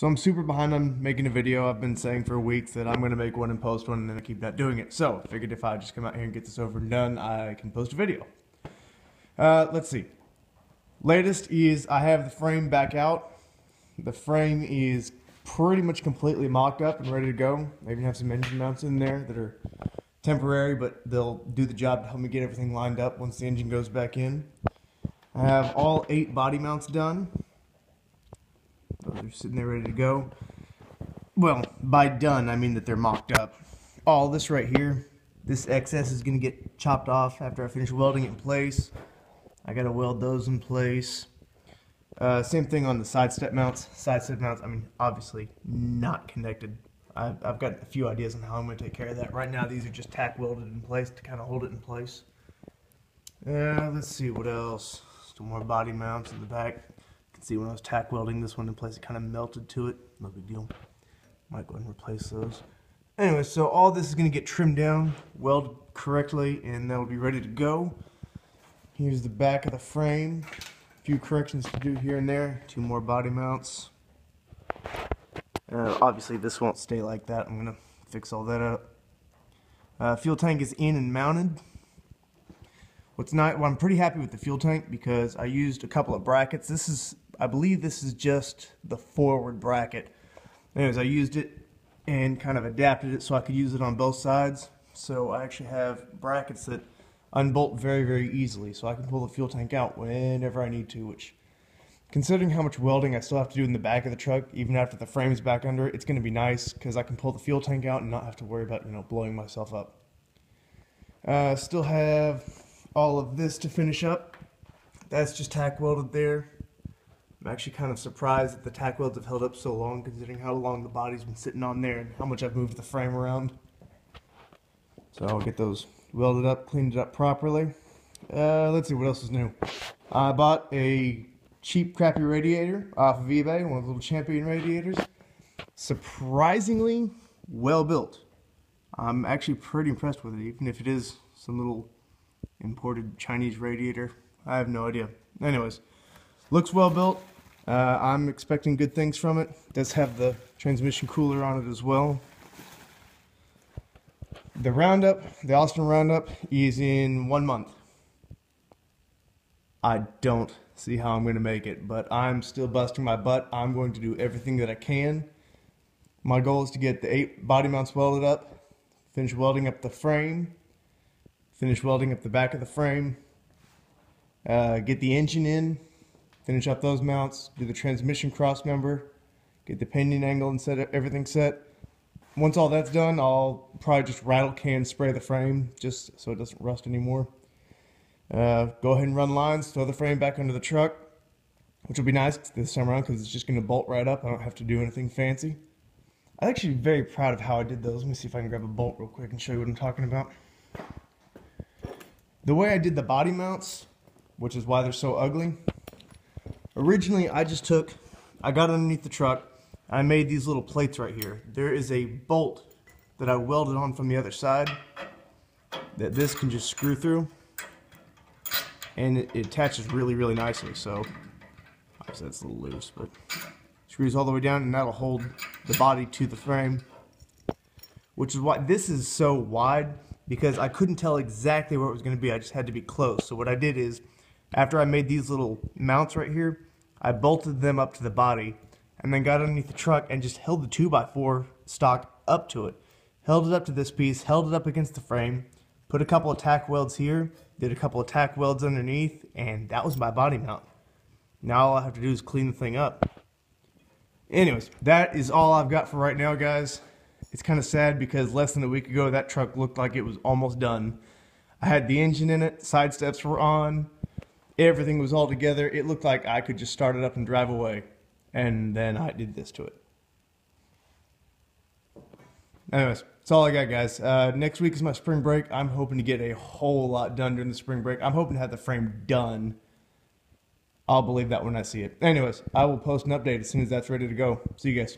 So I'm super behind on making a video. I've been saying for weeks that I'm going to make one and post one, and then I keep not doing it. So I figured if I just come out here and get this over and done, I can post a video. Let's see. Latest is I have the frame back out. The frame is pretty much completely mocked up and ready to go. I even have some engine mounts in there that are temporary, but they'll do the job to help me get everything lined up once the engine goes back in. I have all 8 body mounts done. Those are sitting there ready to go. Well, by done, I mean that they're mocked up. All this right here, this excess is going to get chopped off after I finish welding it in place. I got to weld those in place. Same thing on the side step mounts. Side step mounts, I mean, obviously not connected. I've got a few ideas on how I'm going to take care of that. Right now, these are just tack welded in place to kind of hold it in place. Let's see what else. Still more body mounts in the back. You can see when I was tack welding this one in place, it kind of melted to it. No big deal. Might go ahead and replace those. Anyway, so all this is going to get trimmed down, welded correctly, and that'll be ready to go. Here's the back of the frame. A few corrections to do here and there. 2 more body mounts. Obviously this won't stay like that. I'm going to fix all that up. Fuel tank is in and mounted. Well, I'm pretty happy with the fuel tank because I used a couple of brackets. I believe this is just the forward bracket. Anyways, I used it and kind of adapted it so I could use it on both sides. So I actually have brackets that unbolt very, very easily, so I can pull the fuel tank out whenever I need to, which, considering how much welding I still have to do in the back of the truck, even after the frame's back under it, it's going to be nice because I can pull the fuel tank out and not have to worry about, blowing myself up. Still have all of this to finish up. That's just tack welded there. I'm actually kind of surprised that the tack welds have held up so long, considering how long the body's been sitting on there and how much I've moved the frame around. So I'll get those welded up, cleaned it up properly. Let's see what else is new. I bought a cheap, crappy radiator off of eBay, one of the little Champion radiators. Surprisingly well built. I'm actually pretty impressed with it, even if it is some little imported Chinese radiator. I have no idea. Anyways, looks well built. I'm expecting good things from it. It does have the transmission cooler on it as well. The roundup, the Austin roundup, is in 1 month. I don't see how I'm going to make it, but I'm still busting my butt. I'm going to do everything that I can. My goal is to get the 8 body mounts welded up, finish welding up the frame, finish welding up the back of the frame, get the engine in, finish up those mounts, do the transmission cross member, get the pinion angle and set everything set. Once all that's done, I'll probably just rattle can spray the frame just so it doesn't rust anymore. Go ahead and run lines, throw the frame back under the truck, which will be nice this time around because it's just going to bolt right up. I don't have to do anything fancy. I'm actually very proud of how I did those. Let me see if I can grab a bolt real quick and show you what I'm talking about. The way I did the body mounts, which is why they're so ugly, originally I got underneath the truck, I made these little plates right here. There is a bolt that I welded on from the other side that this can just screw through, and it attaches really, really nicely. So obviously that's a little loose, but screws all the way down, and that'll hold the body to the frame, which is why this is so wide, because I couldn't tell exactly where it was going to be. I just had to be close. So what I did is, after I made these little mounts right here, I bolted them up to the body and then got underneath the truck and just held the 2x4 stock up to it. Held it up to this piece, held it up against the frame, put a couple of tack welds here, did a couple of tack welds underneath, and that was my body mount. Now all I have to do is clean the thing up. Anyways, that is all I've got for right now, guys. It's kind of sad because less than a week ago that truck looked like it was almost done. I had the engine in it, side steps were on, everything was all together. It looked like I could just start it up and drive away. And then I did this to it. Anyways, that's all I got, guys. Next week is my spring break. I'm hoping to get a whole lot done during the spring break. I'm hoping to have the frame done. I'll believe that when I see it. Anyways, I will post an update as soon as that's ready to go. See you guys.